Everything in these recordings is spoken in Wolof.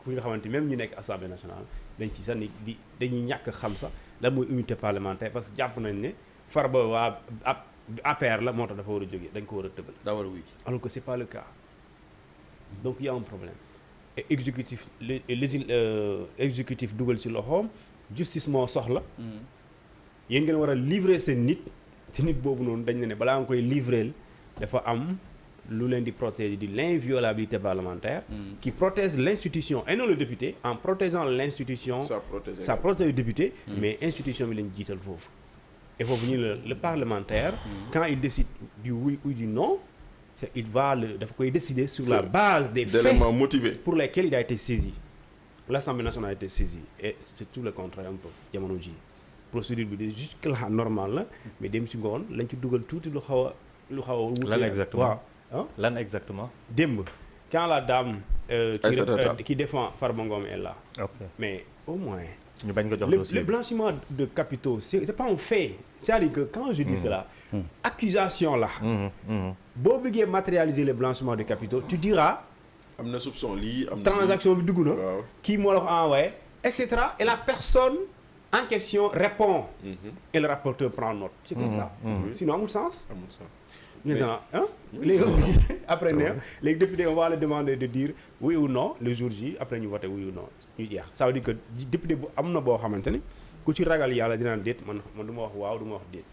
pour nga xamante même ñu nekk assemblée nationale dañ ci sax ni dañuy ñàkk xam sax lan mooy immunité parlementaire parce que jàpp nañ ne Farba waa APR la moo tax dafa war a jógee dañ ko war a tëbal. daa war a wuy alors que c'est pas le cas donc il y a un problème et exécutif dugal ci loxoom justice moo soxla. yéen ngeen war a livrer seen nit ci nit boobu noonu dañ ne balaa nga koy livrer dafa am lu leen di protéger di l'inviolabilité parlementaire. qui protège l'institution et non le député en protégeant l'institution. ça protège le député. mais institution bi lañ jiital foofu. et foofu ñu le parlementaire. quand il décide du oui ou du non. il va dafa koy décider sur la base des faits motivés pour lesquels il a été saisi. L'Assemblée nationale a été saisie et c'est tout le contraire un peu jamono ji procédure bi de jusque là normal la mais dem ci ngoon lañ ci dugal tuuti lu xaw a wuute. lan exactement waaw lan exactement. démb quand la dame. qui défend Farba Ngom est là. ok mais au moins. ñu bañ ko jox dossier le blanchiment de capitaux c'est pas un fait c'est-à-dire que quand je dis cela. accusation la. boo bëggee matérialiser le blanchiment de capitaux tu diras. am na soupçon lii am na transaction bi dugg na. waaw kii moo la ko envoyé et cetera et la personne en question répond. et le rapporteur prend note. c'est comme ça. sinon amul sens. amul sens. maintenant léegi après léegi député on va le demander de dire oui ou non le jour J après ñu voter oui ou non ñu jeex ça veut dire que député bu am na boo xamante ni ku ci ragal yàlla dinaan déet man du ma wax waaw du ma wax déet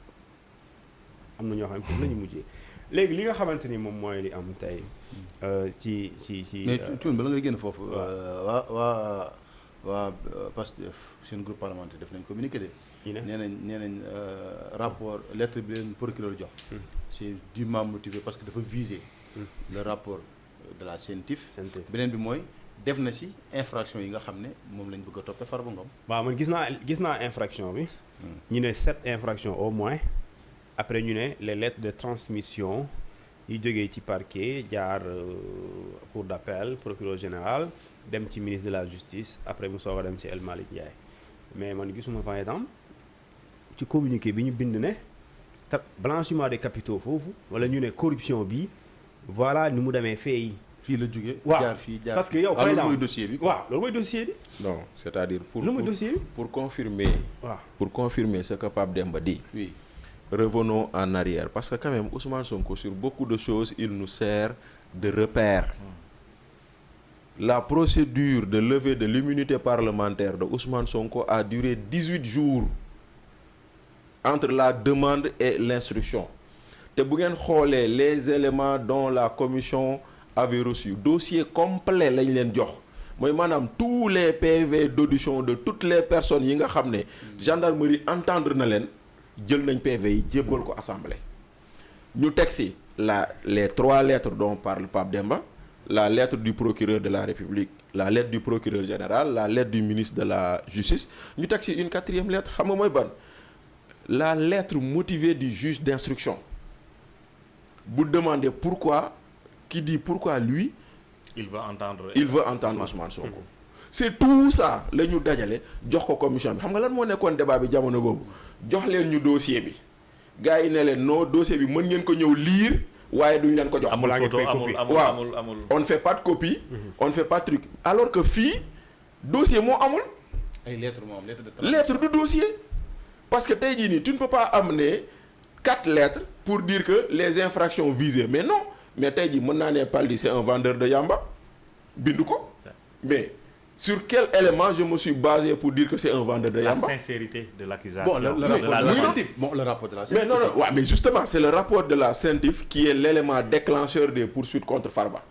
am na ñoo xam ne foofu la ñu mujjee léegi li nga xamante ni moom mooy li am tey ci. mais Thioune bala ngay génn foofu. waa Pastef seen groupe parlementaire def nañ communiqué de. nee nañ rapport lettre bi leen procureur jox. c'est dûment motivé parce que dafa viser. le rapport de la CENTIF. beneen bi mooy def na ci infraction yi nga xam ne moom lañ bëgg a toppee Farba Ngom. waaw man gis naa infraction bi. ñu ne 7 infractions au moins. après ñu ne les lettres de transmission yi jógee ci parquet jaar cour d'appel procureur général dem ci ministre de la justice après mu soog a dem ci El Malick Ndiaye mais man gisuma par exemple ci communiqué bi ñu bind ne blanchiment des capitaux foofu wala ñu ne corruption bi voilà ni mu demee fee yi. fii la jógee. jaar fii jaar parce que yow par exemple loolu mooy dossier bi. waaw loolu mooy dossier bi. non c'est-à-dire pour confirmer. waaw pour confirmer ce que Pape Demba dit. oui. Revenons en arrière parce que quand même Ousmane Sonko sur beaucoup de choses il nous sert de repère. La procédure de levée de l'immunité parlementaire de Ousmane Sonko a duré 18 jours entre la demande et l'instruction te bu ngeen xoolee les éléments dont la commission avait reçu dossier complet lañ leen jox mooy maanaam tous les PV d'audition de toutes les personnes yi nga xam ne gendarmerie entendre na leen jël nañ PV yi jébbal ko assemblée ñu teg ci les 3 lettres dont parle Pape Demba la lettre du procureur de la République la lettre du procureur général la lettre du ministre de la Justice ñu teg ci une 4e lettre xam nga mooy ban la lettre motivée du juge d'instruction bu demander pourquoi qui dit pourquoi lui il veut entendre Ousmane Sonko c'est tout ça la ñu dajale jox ko commission bi xam nga lan moo nekkoon débat bi jamono boobu jox leen ñu dossier bi gars yi ne leen non dossier bi mën ngeen ko ñëw lire waaye duñ leen ko jox. amul photo amul on ne fait pas de copie. on ne fait pas de truc alors que fii dossier moo amul. ay lettres moo am lettre de dossier parce que tey jii nii tu ne peux pas amener 4 lettres pour dire que les infractions visées mais non mais tey jii mën naa ne Paldi c'est un vendeur de yamba bindu ko mais. Sur quel élément je me suis basé pour dire que c'est un vendeur de yamba? La sincérité de l'accusation. Bon, le rapport de la CENTIF. Mais non, ouais, mais justement, c'est le rapport de la CENTIF qui est l'élément déclencheur des poursuites contre Farba.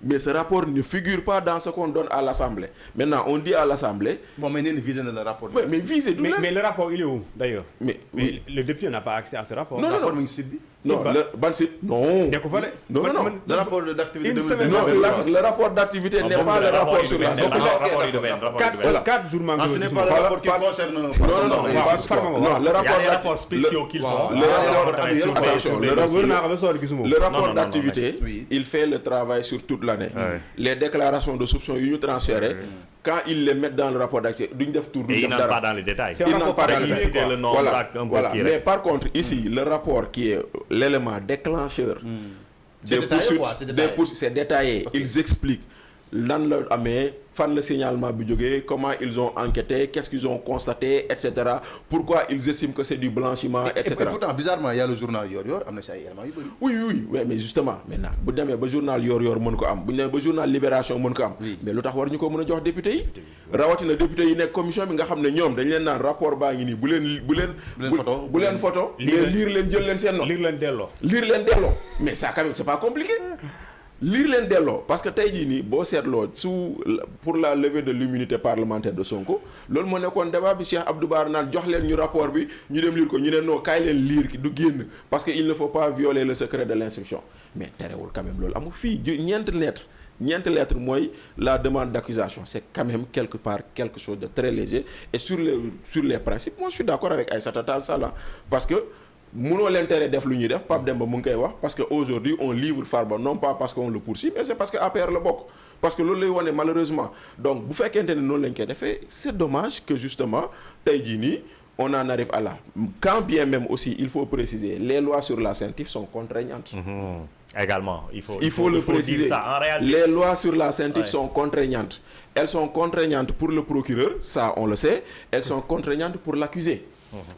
Mais ce rapport ne figure pas dans ce qu'on donne à l'Assemblée. Maintenant, on dit à l'Assemblée... Bon, mais il visé dans le rapport. Mais visé d'où mais le rapport, il est où, d'ailleurs? Mais le député n'a pas accès à ce rapport. Non, non, non. Non, le rapport d'activité de non, le rapport d'activité n'est pas le rapport sur la CENTIF. 4 jours manqués. Ce n'est pas le rapport qui concerne... Non, le rapport... Il y a des rapports spéciaux qu'ils font. Le rapport d'activité, il fait le travail sur toute l'année. Les déclarations de soupçons, ils nous transfèrent. Quand ils les mettent dans le rapport d'activité, ils n'entrent pas dans les détails. Ils n'entrent pas dans les détails. Voilà. Mais par contre, ici, le rapport qui est l'élément déclencheur des poursuites, c'est détaillé. Okay. Ils expliquent lan la amee fan la signalement bi jógee comment ils ont enquêté qu'est-ce qu'ils ont constaté et cetera pourquoi ils estiment que c'est du blanchiment et cetera. Et pourtant bizarrement y a le journal Yoor-Yoor am na si ay éléments yu bëri. oui mais justement maintenant bu demee ba journal Yoor-Yoor mën ko am bu ñu demee ba journal Libération mën ko am. mais lu tax war ñu ko mën a jox député yi. rawatina député yi nekk commission bi nga xam ne ñoom dañ leen naan rapport baa ngi nii bu leen photo mais lire leen jël leen seen note. lire leen delloo mais ça quand même c'est pas compliqué. lire leen delloo parce que tey jii nii boo seetloo pour la levée de l'immunité parlementaire de Sonko loolu moo nekkoon débat bi Cheikh Abdou Bara naan jox leen ñu rapport bi ñu dem lire ko ñu ne non kaay leen lire du génn parce que il ne faut pas violer le secret de l'instruction mais terewul quand même loolu amul fii ñeenti lettre mooy la demande d'accusation c'est quand même quelque part quelque chose de très léger et sur les principes moi je suis d'accord avec Aïssata Tall Sall parce que mënoo leen tere def lu ñuy def Pape Demba mu ngi koy wax parce que aujourd'hui on livre Farba non pas parce qu'on le poursuit mais c'est parce que APR la bokk parce que loolu lay wone malheureusement donc bu fekkente ne noonu lañ koy defee c'est dommage que justement tey jii nii on en arrive à là quand bien même aussi il faut préciser les lois sur la CENTIF sont contraignantes. Également il faut le préciser ça en réalité. Les lois sur la CENTIF sont contraignantes elles sont contraignantes pour le procureur ça on le sait elles sont contraignantes pour l'accusé.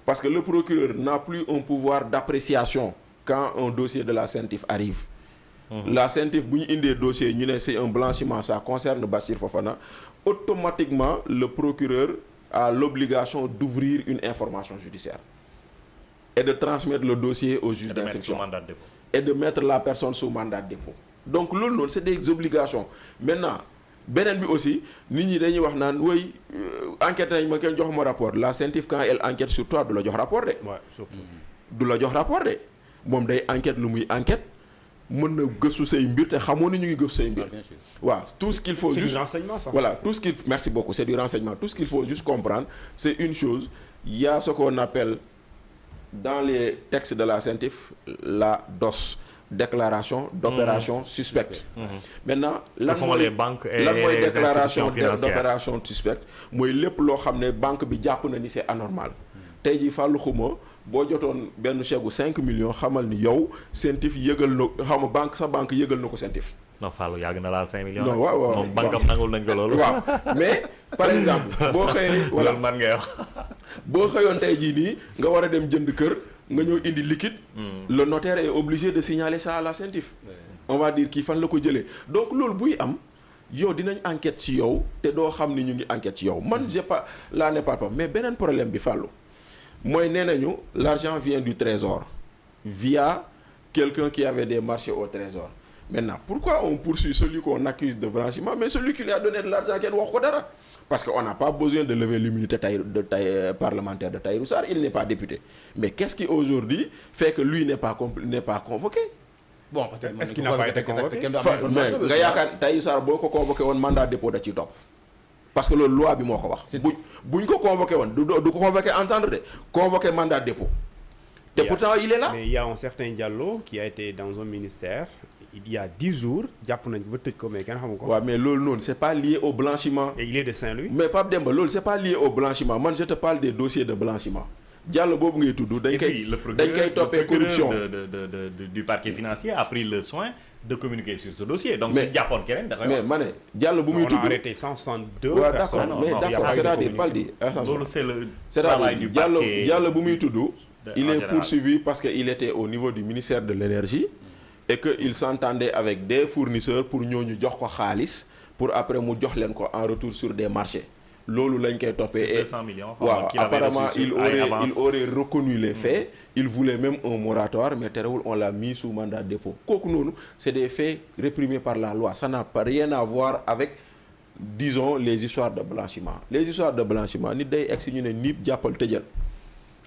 Parce que le procureur n'a plus un pouvoir d'appréciation quand un dossier de la CENTIF arrive. La CENTIF bu ñu indee dossier ñu ne c'est un blanchiment ça concerne Bachir Fofana automatiquement le procureur a l'obligation d'ouvrir une information judiciaire et de transmettre le dossier au juge d'instruction et de mettre la personne sous mandat de dépôt. Donc loolu noonu c'est des obligations. Maintenant beneen bi aussi nit ñi dañuy wax naan woy enquête nañ ma kenn joxuma rapport la CENTIF quand elle enquête sur toi du la jox rapport de. du la jox rapport de moom day enquête lu muy enquête mën na gëstu say mbir te xamoo ni ñu ngi gëstu say mbir. waaw tout ce qu'il faut juste c'est du renseignement ça. Voilà tout ce qu'il merci beaucoup c'est du renseignement tout ce qu'il faut juste comprendre c'est une chose il y a ce qu'on appelle dans les textes de la CENTIF la DOS. Déclaration d'opération suspecte. Maintenant lan mooy déclaration d'opération suspecte mooy lépp loo xam ne banque bi jàpp na ni c'est anormal tey jii fàllu xuma boo jotoon benn chèque bu 5 millions xamal ni yow CENTIF yëgal na xam nga sa banque yëgal na ko CENTIF. non Fallou yàgg na laal 5 millions. non waaw moom banque am nangul nañ ko loolu. waaw mais par exemple boo xëyee. wala man ngay wax. boo xëyoon tey jii nii nga war a dem jënd kër. nga ñëw indi liquide. Le notaire est obligé de signaler ça à la CENTIF. On va dire kii fan la ko jëlee donc loolu buy am yow dinañ enquête ci yow te doo xam ni ñu ngi enquête ci yow man j'ai pas là n'est pas mais beneen problème bi fàllu mooy nee nañu l'argent vient du trésor via quelqu'un qui avait des marchés au trésor maintenant pourquoi on poursuit celui qu'on accuse de blanchiment mais celui qui lui a donné de l'argent kenn wax ko dara. Parce qu'on n'a pas besoin de lever l'immunité parlementaire de Tahirou Sarr, il n'est pas député. Mais qu'est-ce qui aujourd'hui fait que lui n'est pas convoqué? Bon, peut-être est-ce qu'il n'a pas été convoqué? Mais nga yaakaar Tahirou Sarr boo ko convoqué woon mandat de dépôt da ciy topp. Parce que loolu loi bi moo ko wax. buñ ko convoqué woon du ko convoqué entendre de convoqué mandat de dépôt. Et pourtant il est là. Mais il y a un certain Diallo qui a été dans un ministère. Il y a 10 jours jàpp nañ ba tëj ko mais kenn xamu ko. waaw mais loolu noonu c'est pas lié au blanchiment. Et il est de Saint-Louis. mais Pape Demba loolu c'est pas lié au blanchiment man je te parle des dossiers de blanchiment Diallo boobu ngay tudd. dañ koy toppee corruption. du parquet financier a pris le soin de communiquer sur ce dossier. donc si jàppoon keneen da koy wax. mais ma ne Diallo bu muy tudd on a arrêté 162 waaw personnes. d'accord mais d'accord c'est-à-dire pas di. loolu c'est le travail du parquet. Diallo bu muy tudd. il est poursuivi parce que il était au niveau du ministère de l'énergie. Et que il s'entendait avec des fournisseurs pour ñooñu jox ko xaalis pour après mu jox leen ko en retour sur des marchés loolu lañ koy toppee. 200 millions. waaw apparemment il aurait reconnu les faits. Il voulait même un moratoire mais terewul on l'a mis sous mandat de dépôt kooku noonu c'est des faits réprimés par la loi ça n'a pas rien à voir avec disons les histoires de blanchiment les histoires de blanchiment nit day egg si ñu ne niip jàppal tëjal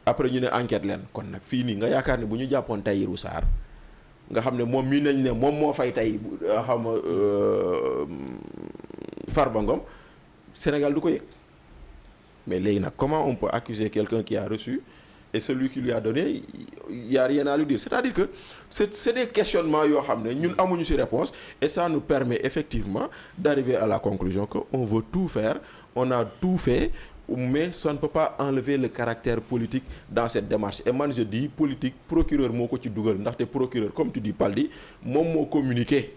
après ñu ne enquête leen kon nag fii nii nga yaakaar ne bu ñu jàppoon Tahirou Sarr nga xam ne moom mii nañ ne moom moo fay tey xam Farba Ngom Sénégal du ko yëg mais léegi nag comment on peut accuser quelqu'un qui a reçu et celui qui lui a donné il y a rien à lui dire c'est-à-dire que c'est des questionnements yoo xam ne ñun amuñu ci réponse et ça nous permet effectivement d'arriver à la conclusion que on veut tout faire on a tout fait mais ça ne peut pas enlever le caractère politique dans cette démarche et man je dis politique procureur moo ko ci dugal ndaxte procureur comme tu dis Paldi moom moo communiqué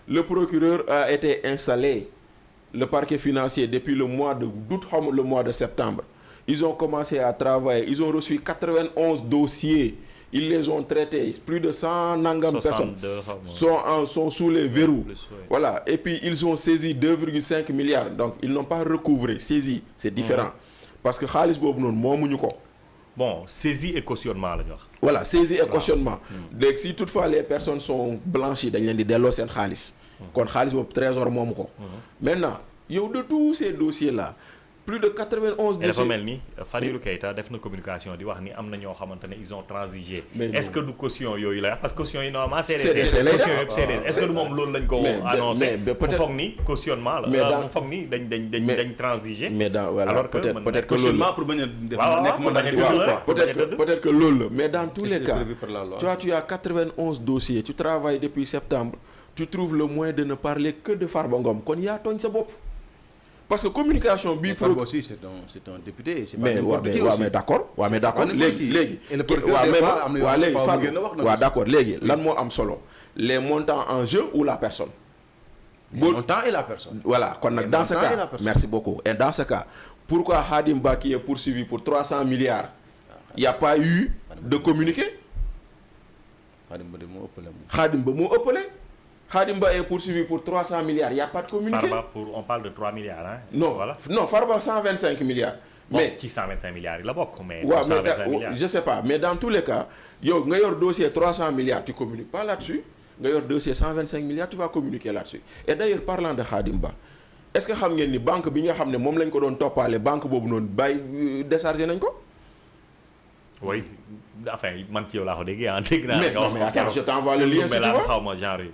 le procureur a été installé, le parquet financier, depuis le mois d'août, le mois de septembre. Ils ont commencé à travailler, ils ont reçu 91 dossiers, ils les ont traités, plus de 100 nangam personnes sont sous les verrous. Plus, ouais. Voilà, et puis ils ont saisi 2,5 milliards, donc ils n'ont pas recouvré, saisi, c'est différent. Parce que xaalis boobu noonu moomuñu ko. Bon, saisie et cautionnement la ñu wax. Voilà, saisie et cautionnement. Donc si toutefois les personnes sont blanchies dañ leen di delloo seen xaalis. kon xaalis boobu trésor moomu ko. Maintenant yow de tous ces dossiers là plus de 91 dossiers. dafa mel ni Fadilou Keita def na communication di wax ni am na ñoo xamante ne ils ont transigé. est-ce que du caution yooyu la parce que caution yi normalement c'est des caution yëpp c'est des est-ce que du moom loolu lañ ko annoncé mu foog ni cautionnement la mu foog ni dañ transigé. mais dans voilà alors que peut-être que cautionnement pour bañ a def peut-être que loolu la mais dans tous les cas toi tu as 91 dossiers tu travailles depuis septembre tu trouves le moyen de ne parler que de Farba Ngom kon yaa tooñ sa bopp. Parce que communication bi Farba aussi c'est un député et c'est pas n'importe qui aussi mais d'accord léegi waaw d'accord léegi lan moo am solo les montants en jeu ou la personne. Les montants et la personne. Voilà kon nag dans ce cas merci beaucoup et dans ce cas pourquoi Khadim Ba qui est poursuivi pour 300 milliards il y a pas eu de communiqué. Khadim Ba moo ëppale. Khadim Ba est poursuivi pour 300 milliards, il n'y a pas de communiqué. Farba on parle de 3 milliards. Hein? Non, voilà. Non, Farba 125 milliards. Bon, mais ci 125 milliards, il a beaucoup, mais, ouais, 125 milliards. Je sais pas, mais dans tous les cas, yo, nga yor dossier 300 milliards, tu communiques pas là-dessus. Nga yor dossier 125 milliards, tu vas communiquer là-dessus. Et d'ailleurs, parlant de Khadim Ba, est-ce que xam ngeen ni banque bi nga xam ne moom lañ ko doon toppaale banque boobu noonu bàyyi déchargé nañ ko? Oui. Enfin, man ci yow laa ko déggee dégg naa. Mais attends, je t'envoie le lien si tu vois.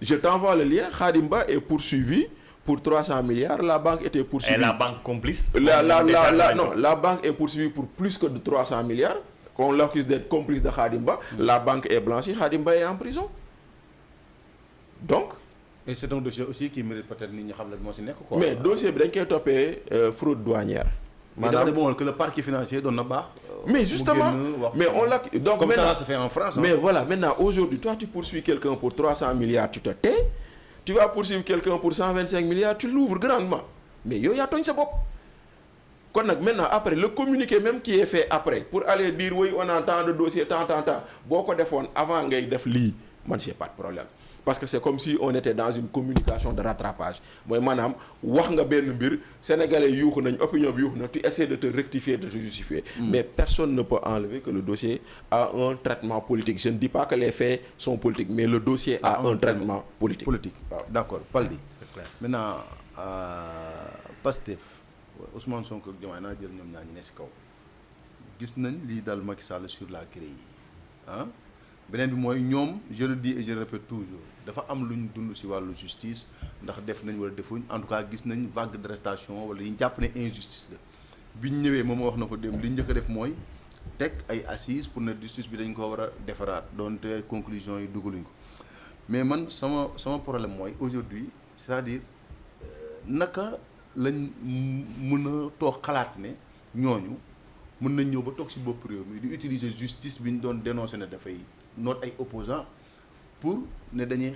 Je t'envoie le lien. Khadim Ba est poursuivi pour 300 milliards. La banque était poursuivie. Et la banque complice? La banque est poursuivie pour plus que de 300 milliards. Qu'on l'accuse d'être complice de Khadim Ba. La banque est blanchie. Khadim Ba est en prison. Donc. Et c'est un dossier aussi qui mérite peut-être nit ñi xam la moo si nekk quoi. Mais dossier bi dañ koy toppee fraude douanière. maanaam bon que le parquet financier doon na baax. Mais justement, mais on l'a donc comme ça se fait en France. Mais voilà, maintenant aujourd'hui, toi tu poursuis quelqu'un pour 300 milliards, tu te tais. Tu vas poursuivre quelqu'un pour 125 milliards, tu l'ouvres grandement. Mais yo ya tooñ sa bopp. Kon nag maintenant après le communiqué même qui est fait après pour aller dire oui on a tant de dossiers tant boo ko defoon avant ngay def lii man j'ai pas de problème. Parce que c'est comme si on était dans une communication de rattrapage mooy maanaam wax nga benn mbir sénégalais yuuxu nañ opinion bi yuuxu na tu essaies de te rectifier de te justifier. Mais personne ne peut enlever que le dossier a un traitement politique. Je ne dis pas que les faits sont politiques mais le dossier a un traitement politique. waaw d'accord Paldi. C'est clair. Maintenant Pastef Ousmane Sonko ak Diomaye naa jël ñoom ñaar ñi ne si kaw gis nañ lii dal Macky Sall sur la CREI ah beneen bi mooy ñoom je le dis et je le répète toujours dafa am lu ñu dund si wàllu justice ndax def nañ wala defuñ en tout cas gis nañ vague d'arrestation wala yi ñu jàpp ne injustice la bi ñu ñëwee moom wax na ko dem li ñu njëkk a def mooy teg ay assises pour ne justice bi dañ ko war a defaraat doonte conclusion yi dugaluñ ko mais man sama problème mooy aujourd'hui c'est-à-dire naka lañ mën a toog xalaat ne ñooñu mën nañ ñëw ba toog ci bopp réew mi di utiliser justice bi ñu doon dénoncer ne dafay noot ay opposants pour ne dañuy